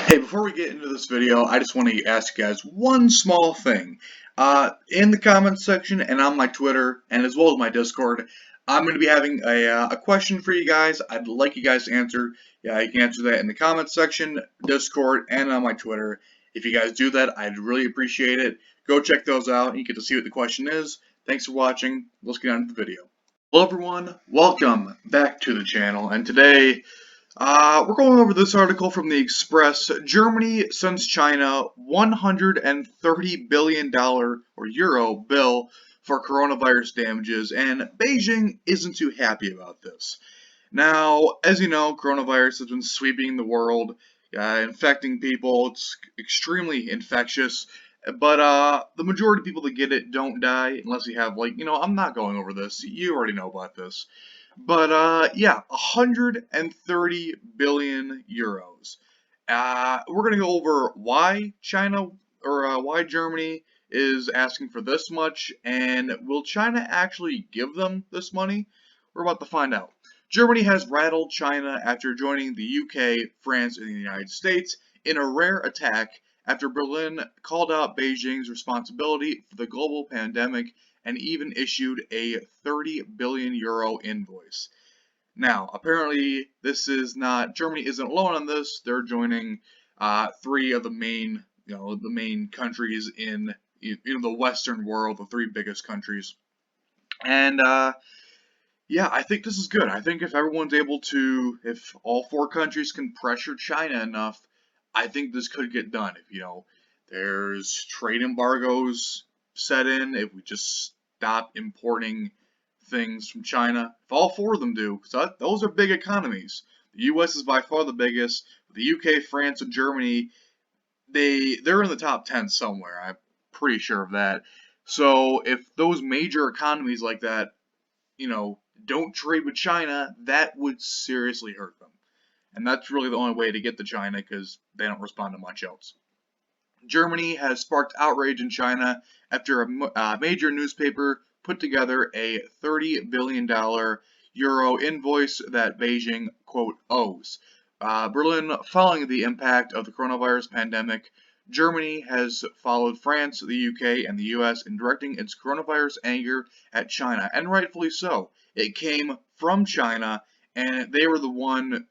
Hey, before we get into this video, I just want to ask you guys one small thing. In the comments section and on my Twitter, and as well as my Discord, I'm going to be having a question for you guys. I'd like you guys to answer. Yeah, you can answer that in the comments section, Discord, and on my Twitter. If you guys do that, I'd really appreciate it. Go check those out, and you get to see what the question is. Thanks for watching. Let's get on to the video. Hello everyone, welcome back to the channel, and today we're going over this article from the Express. Germany sends China $130 billion or euro bill for coronavirus damages, and Beijing isn't too happy about this. Now, as you know, coronavirus has been sweeping the world, infecting people. It's extremely infectious, but the majority of people that get it don't die unless you have, I'm not going over this. You already know about this. But yeah, 130 billion euros. We're gonna go over why China or why Germany is asking for this much, and will China actually give them this money? We're about to find out. Germany has rattled China after joining the UK, France, and the United States in a rare attack after Berlin called out Beijing's responsibility for the global pandemic and even issued a 30 billion euro invoice. Now, apparently, this is not Germany isn't alone on this. They're joining three of the main countries in the Western world, the three biggest countries, and yeah, I think this is good. I think if all four countries can pressure China enough, I think this could get done. If there's trade embargoes set in, if we just stop importing things from China, if all four of them do, because those are big economies. The U.S. is by far the biggest. The U.K., France, and Germany, they're in the top 10 somewhere. I'm pretty sure of that. So if those major economies like that, don't trade with China, that would seriously hurt them. And that's really the only way to get to China because they don't respond to much else. Germany has sparked outrage in China after a major newspaper put together a $30 billion euro invoice that Beijing, quote, owes. Berlin, following the impact of the coronavirus pandemic, Germany has followed France, the UK, and the US in directing its coronavirus anger at China, and rightfully so. It came from China, and they were the one.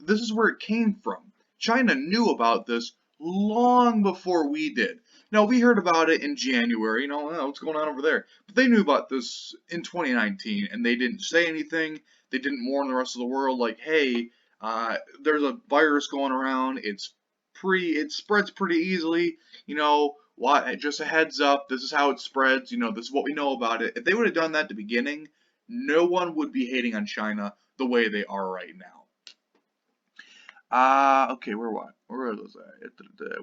This is where it came from. China knew about this long before we did. Now, we heard about it in January, what's going on over there? But they knew about this in 2019, and they didn't say anything. They didn't warn the rest of the world, like, hey, there's a virus going around. It spreads pretty easily. Why? Just a heads up. This is how it spreads. This is what we know about it. If they would have done that at the beginning, no one would be hating on China the way they are right now. Okay, where was I?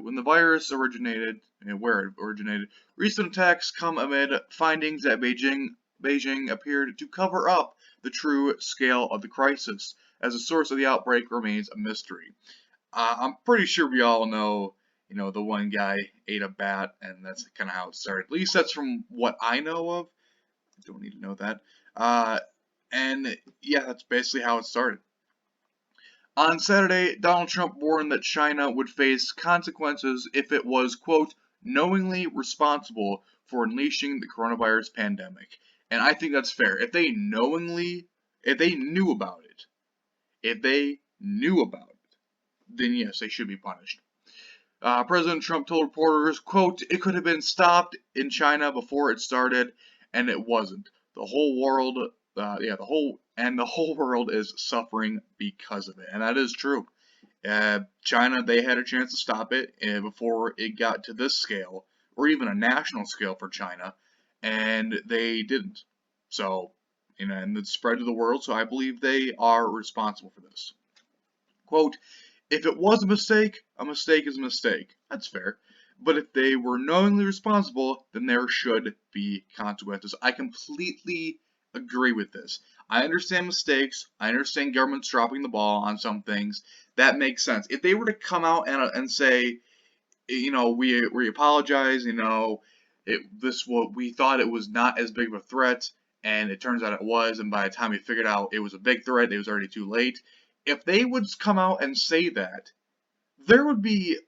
When the virus originated, and where it originated, recent attacks come amid findings that Beijing appeared to cover up the true scale of the crisis, as the source of the outbreak remains a mystery. I'm pretty sure we all know, the one guy ate a bat, and that's kind of how it started. At least that's from what I know of. I don't need to know that. And yeah, that's basically how it started. On Saturday, Donald Trump warned that China would face consequences if it was, quote, knowingly responsible for unleashing the coronavirus pandemic. And I think that's fair. If they knew about it, then yes, they should be punished. President Trump told reporters, quote, it could have been stopped in China before it started, and it wasn't. The whole world, the whole world is suffering because of it, and that is true. China, they had a chance to stop it before it got to this scale, or even a national scale for China, and they didn't. So, and it spread to the world, so I believe they are responsible for this. Quote, if it was a mistake is a mistake. That's fair. But if they were knowingly responsible, then there should be consequences. I completely agree with this. I understand mistakes. I understand governments dropping the ball on some things. That makes sense. If they were to come out and say, we apologize, we thought it was not as big of a threat, and it turns out it was, and by the time we figured out it was a big threat, it was already too late. If they would come out and say that, there would be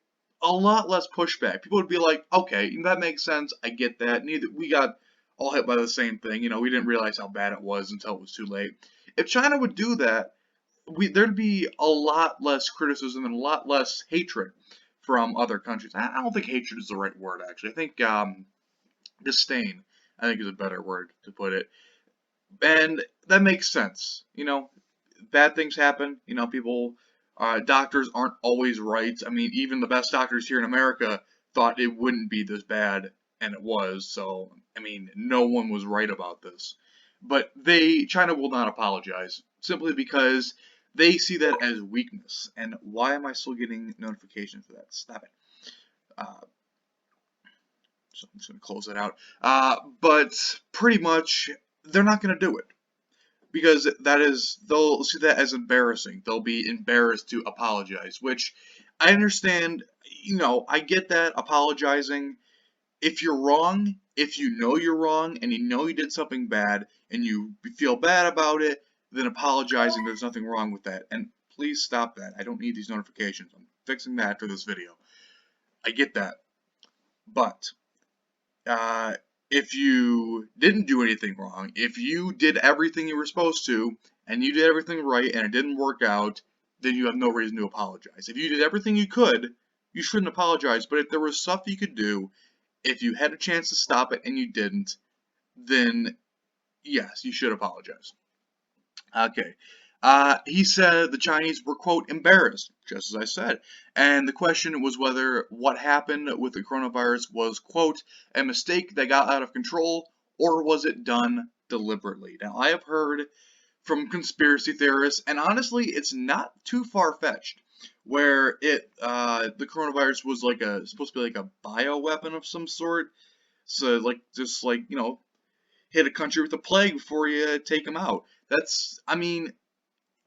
a lot less pushback. People would be like, okay, that makes sense. I get that. Neither we got all hit by the same thing. We didn't realize how bad it was until it was too late. If China would do that, there'd be a lot less criticism and a lot less hatred from other countries. I don't think hatred is the right word, actually. I think disdain, I think, is a better word to put it. And that makes sense. Bad things happen. People, doctors aren't always right. I mean, even the best doctors here in America thought it wouldn't be this bad, and it was. So, I mean, no one was right about this. But China will not apologize simply because they see that as weakness. And why am I still getting notifications for that? Stop it. Uh, so I'm just going to close that out. But pretty much, they're not going to do it because they'll see that as embarrassing. They'll be embarrassed to apologize, which I understand. I get that apologizing. If you're wrong, if you know you're wrong and you know you did something bad and you feel bad about it, then apologizing, there's nothing wrong with that. And please stop that. I don't need these notifications. I'm fixing that after this video. I get that. But uh, if you didn't do anything wrong, if you did everything you were supposed to, and you did everything right, and it didn't work out, then you have no reason to apologize. If you did everything you could, you shouldn't apologize. But if there was stuff you could do, if you had a chance to stop it and you didn't, then yes, you should apologize. Okay. He said the Chinese were, quote, embarrassed, just as I said. And the question was whether what happened with the coronavirus was, quote, a mistake that got out of control, or was it done deliberately? Now, I have heard from conspiracy theorists, and honestly, it's not too far-fetched, where the coronavirus was supposed to be like a bioweapon of some sort. So, just hit a country with a plague before you take them out. I mean,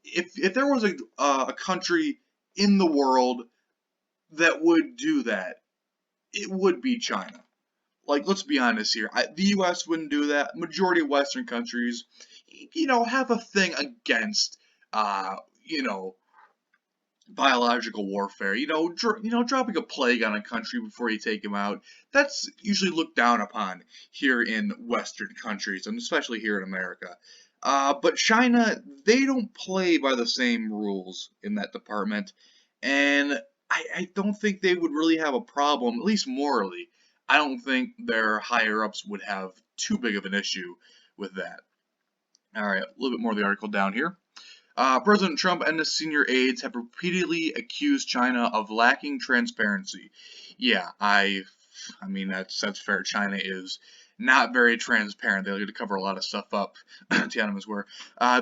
if there was a country in the world that would do that, it would be China. Let's be honest here. The U.S. wouldn't do that. Majority of Western countries, have a thing against, uh, you know, biological warfare. Dropping a plague on a country before you take them out. That's usually looked down upon here in Western countries, and especially here in America. But China, they don't play by the same rules in that department, and I don't think they would really have a problem, at least morally. I don't think their higher ups would have too big of an issue with that. All right, a little bit more of the article down here. President Trump and his senior aides have repeatedly accused China of lacking transparency. Yeah, I mean that's fair. China is not very transparent. They like to cover a lot of stuff up. Tiananmen Square.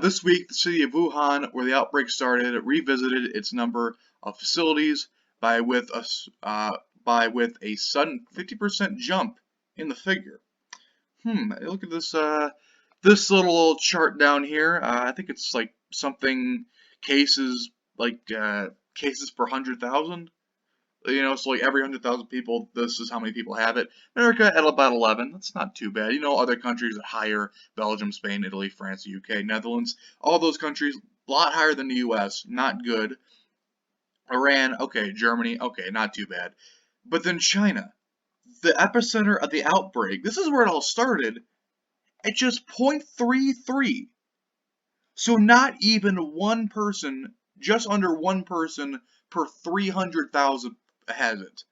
This week, the city of Wuhan, where the outbreak started, revisited its number of facilities by with a sudden 50% jump in the figure. Look at this little chart down here. I think it's like something cases cases per 100,000. So like every 100,000 people, this is how many people have it. America at about 11. That's not too bad. Other countries are higher: Belgium, Spain, Italy, France, UK, Netherlands. All those countries a lot higher than the U.S. Not good. Iran, okay. Germany, okay, not too bad. But then China, the epicenter of the outbreak. This is where it all started at just 0.33. So not even one person, just under one person per 300,000 has it.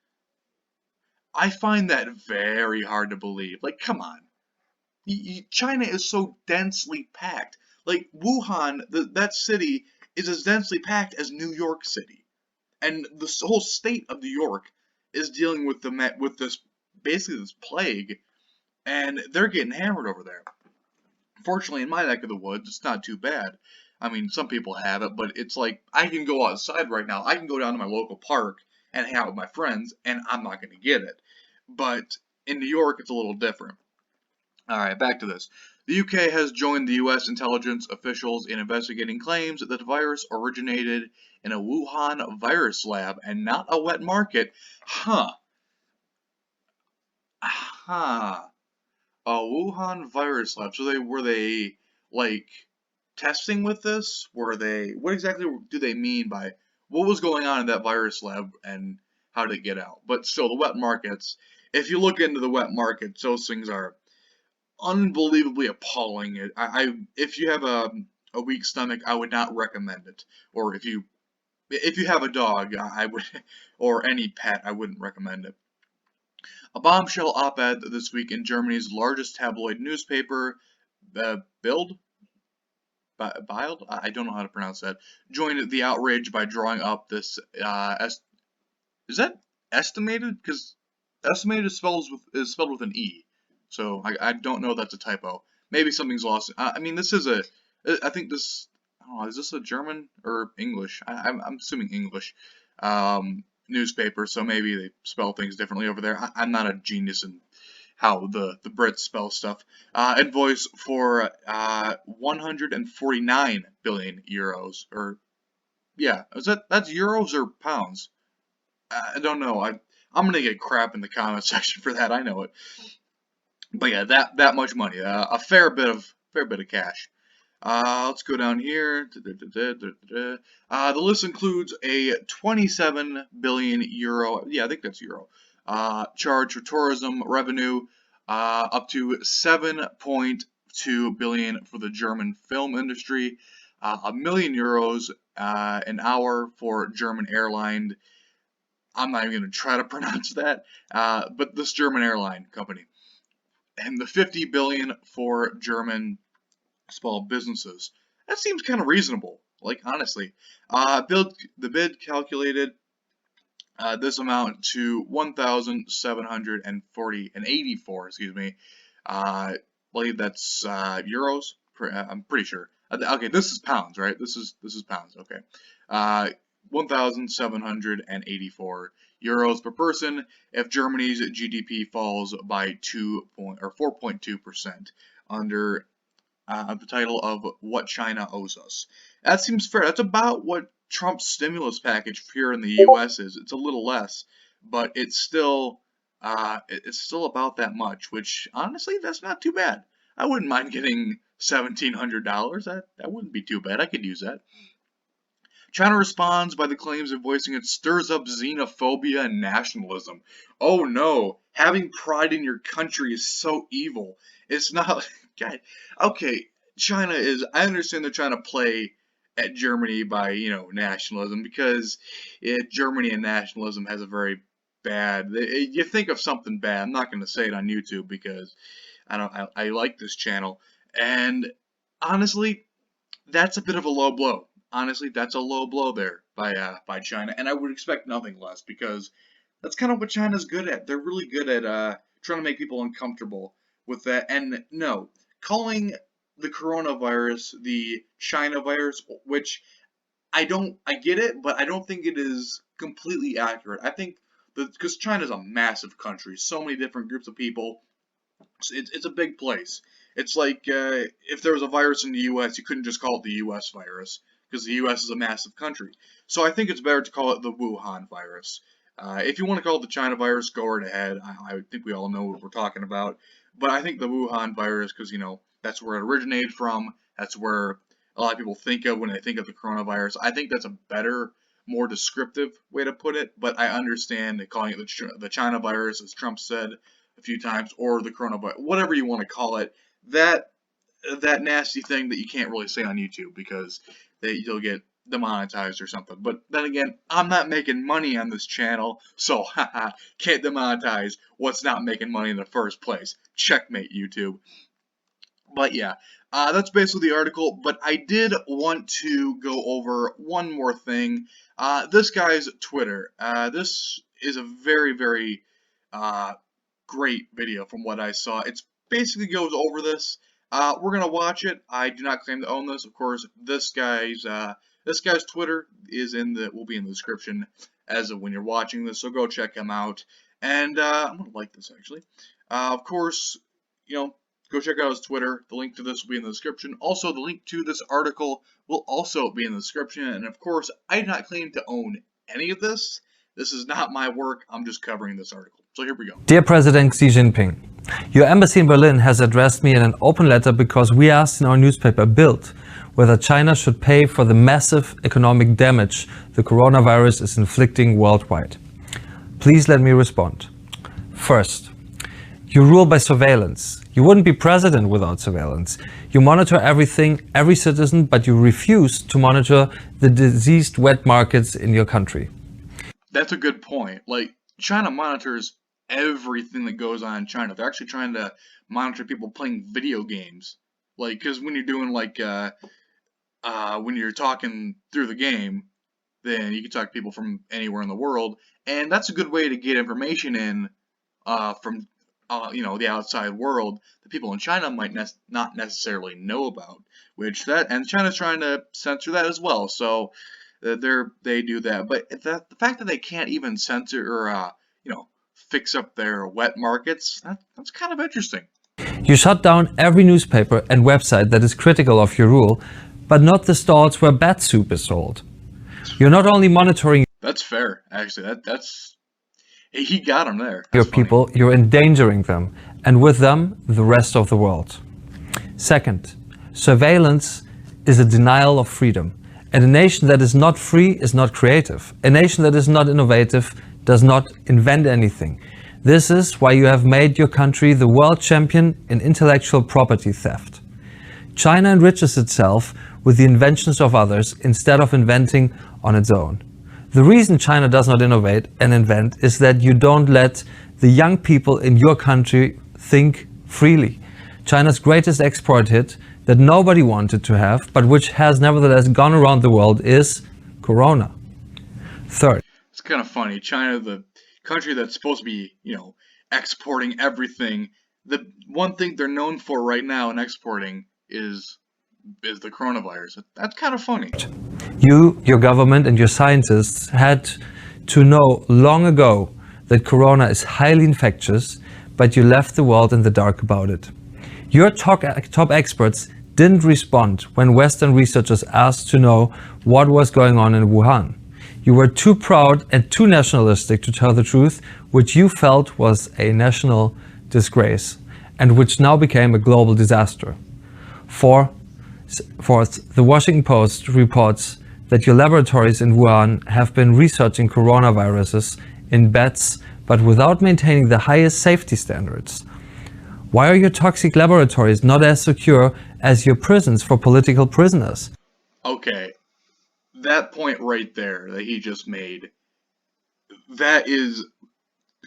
I find that very hard to believe. Come on. China is so densely packed. Wuhan, that city, is as densely packed as New York City. And the whole state of New York is dealing with basically this plague, and they're getting hammered over there. Fortunately, in my neck of the woods, it's not too bad. I mean, some people have it, but it's like I can go outside right now. I can go down to my local park and hang out with my friends, and I'm not going to get it. But in New York, it's a little different. All right, back to this. The UK has joined the US intelligence officials in investigating claims that the virus originated in a Wuhan virus lab and not a wet market. Huh. Huh. A Wuhan virus lab. So were they like testing with this? What exactly do they mean by what was going on in that virus lab and how did it get out. But still, the wet markets, if you look into the wet markets, those things are unbelievably appalling. If you have a weak stomach, I would not recommend it. Or if you have a dog, I would, or any pet, I wouldn't recommend it. A bombshell op-ed this week in Germany's largest tabloid newspaper, Bild, Bild, I don't know how to pronounce that, joined the outrage by drawing up this. Is that estimated? Because estimated is spelled with an E, so I don't know if that's a typo. Maybe something's lost. I mean, this is I think this. I don't know, is this a German or English? I'm assuming English newspaper, so maybe they spell things differently over there. I'm not a genius in how the Brits spell stuff. Invoice for 149 billion euros, or yeah, that's euros or pounds? I don't know. I'm gonna get crap in the comment section for that. I know it, but yeah, that much money, a fair bit of cash. Let's go down here. The list includes a 27 billion euro. Yeah, I think that's euro. Charge for tourism revenue, up to 7.2 billion for the German film industry, €1 million an hour for German airline. I'm not even going to try to pronounce that, but this German airline company, and the 50 billion for German small businesses. That seems kind of reasonable, like honestly. The bid calculated this amount to 1,784. Excuse me. Believe that's euros. I'm pretty sure. Okay, this is pounds, right? This is pounds. Okay. 1,784 euros per person if Germany's GDP falls by 4.2% under the title of What China Owes Us. That seems fair. That's about what Trump's stimulus package here in the U.S. is. It's a little less, but it's still about that much. Which honestly, that's not too bad. I wouldn't mind getting $1,700. That wouldn't be too bad. I could use that. China responds by the claims of voicing it stirs up xenophobia and nationalism. Oh no, having pride in your country is so evil. It's not. God, okay, China is. I understand they're trying to play at Germany by nationalism because Germany and nationalism has a very bad. You think of something bad. I'm not going to say it on YouTube because I like this channel, and honestly, that's a bit of a low blow. Honestly, that's a low blow there by China, and I would expect nothing less because that's kind of what China's good at. They're really good at trying to make people uncomfortable with that. And no, calling the coronavirus the China virus, which I get it, but I don't think it is completely accurate. I think because China's a massive country, so many different groups of people. It's a big place. It's like if there was a virus in the U.S., you couldn't just call it the U.S. virus because the U.S. is a massive country. So I think it's better to call it the Wuhan virus. If you want to call it the China virus, go right ahead. I think we all know what we're talking about. But I think the Wuhan virus, because that's where it originated from. That's where a lot of people think of when they think of the coronavirus. I think that's a better, more descriptive way to put it. But I understand calling it the China virus, as Trump said a few times, or the coronavirus, whatever you want to call it. That nasty thing that you can't really say on YouTube because you'll get demonetized or something. But then again, I'm not making money on this channel, so can't demonetize what's not making money in the first place. Checkmate, YouTube. But yeah, that's basically the article. But I did want to go over one more thing. This guy's Twitter. This is a very, very great video from what I saw. It's basically goes over this. We're gonna watch it. I do not claim to own this. Of course, this guy's Twitter will be in the description as of when you're watching this. So go check him out. And I'm gonna like this actually. Of course, go check out his Twitter. The link to this will be in the description. Also, the link to this article will also be in the description. And of course, I do not claim to own any of this. This is not my work. I'm just covering this article. So here we go. Dear President Xi Jinping, your embassy in Berlin has addressed me in an open letter because we asked in our newspaper Bild whether China should pay for the massive economic damage the coronavirus is inflicting worldwide. Please let me respond. First, you rule by surveillance. You wouldn't be president without surveillance. You monitor everything, every citizen, but you refuse to monitor the diseased wet markets in your country. That's a good point. Like, China monitors everything that goes on in China. They're actually trying to monitor people playing video games. Like, because when you're doing when you're talking through the game, then you can talk to people from anywhere in the world, and that's a good way to get information in from the outside world that people in China might not necessarily know about. And China's trying to censor that as well. So they do that, but the fact that they can't even censor or fix up their wet markets, that's kind of interesting. You shut down every newspaper and website that is critical of your rule, but not the stalls where bat soup is sold. You're not only monitoring That's fair, actually. He got him there. your That's funny. people, you're endangering them, and with them, the rest of the world. Second, surveillance is a denial of freedom. And a nation that is not free is not creative. A nation that is not innovative does not invent anything. This is why you have made your country the world champion in intellectual property theft. China enriches itself with the inventions of others instead of inventing on its own. The reason China does not innovate and invent is that you don't let the young people in your country think freely. China's greatest export hit that nobody wanted to have, but which has nevertheless gone around the world, is Corona. Third, It's kind of funny. China, the country that's supposed to be, exporting everything, the one thing they're known for right now in exporting is the coronavirus. That's kind of funny. you, your government, and your scientists had to know long ago that Corona is highly infectious, but you left the world in the dark about it. Your top experts didn't respond when Western researchers asked to know what was going on in Wuhan. You were too proud and too nationalistic to tell the truth, which you felt was a national disgrace and which now became a global disaster. Fourth, the Washington Post reports that your laboratories in Wuhan have been researching coronaviruses in bats, but without maintaining the highest safety standards. Why are your toxic laboratories not as secure as your prisons for political prisoners? Okay, that point right there that he just made, that is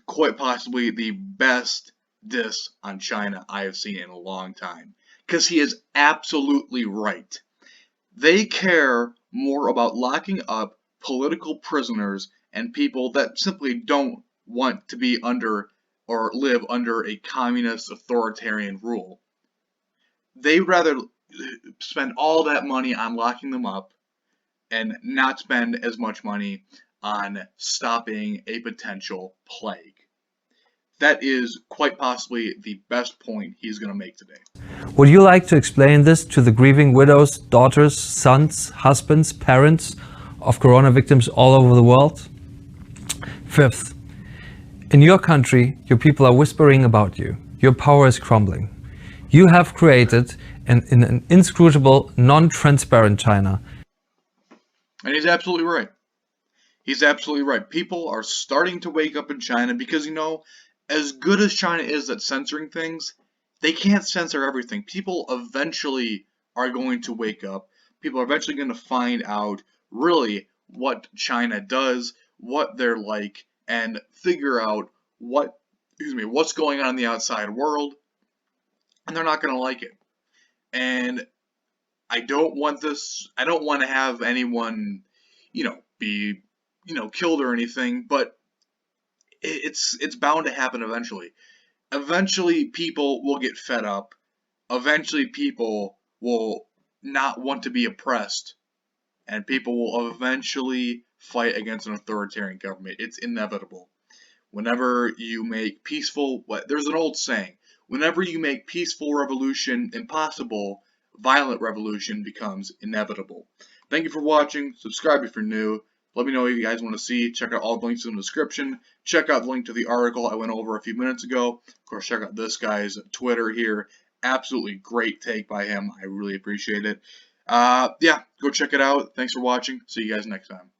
quite possibly the best diss on China I have seen in a long time. Because he is absolutely right. They care more about locking up political prisoners and people that simply don't want to be under or live under a communist authoritarian rule. They'd rather spend all that money on locking them up and not spend as much money on stopping a potential plague. That is quite possibly the best point he's going to make today. Would you like to explain this to the grieving widows, daughters, sons, husbands, parents of corona victims all over the world? Fifth, in your country, your people are whispering about you. Your power is crumbling. You have created an inscrutable, non-transparent China. And he's absolutely right. He's absolutely right. People are starting to wake up in China because, as good as China is at censoring things, they can't censor everything. People eventually are going to wake up. People are eventually going to find out really what China does, what they're like, and figure out what's going on in the outside world, and they're not going to like it. And I don't want to have anyone, be, killed or anything, but it's bound to happen eventually. Eventually, people will get fed up. Eventually, people will not want to be oppressed, and people will eventually fight against an authoritarian government. It's inevitable. Whenever you make there's an old saying, whenever you make peaceful revolution impossible, violent revolution becomes inevitable. Thank you for watching. Subscribe if you're new. Let me know what you guys want to see. Check out all the links in the description. Check out the link to the article I went over a few minutes ago. Of course, check out this guy's Twitter here. Absolutely great take by him. I really appreciate it. Yeah, go check it out. Thanks for watching. See you guys next time.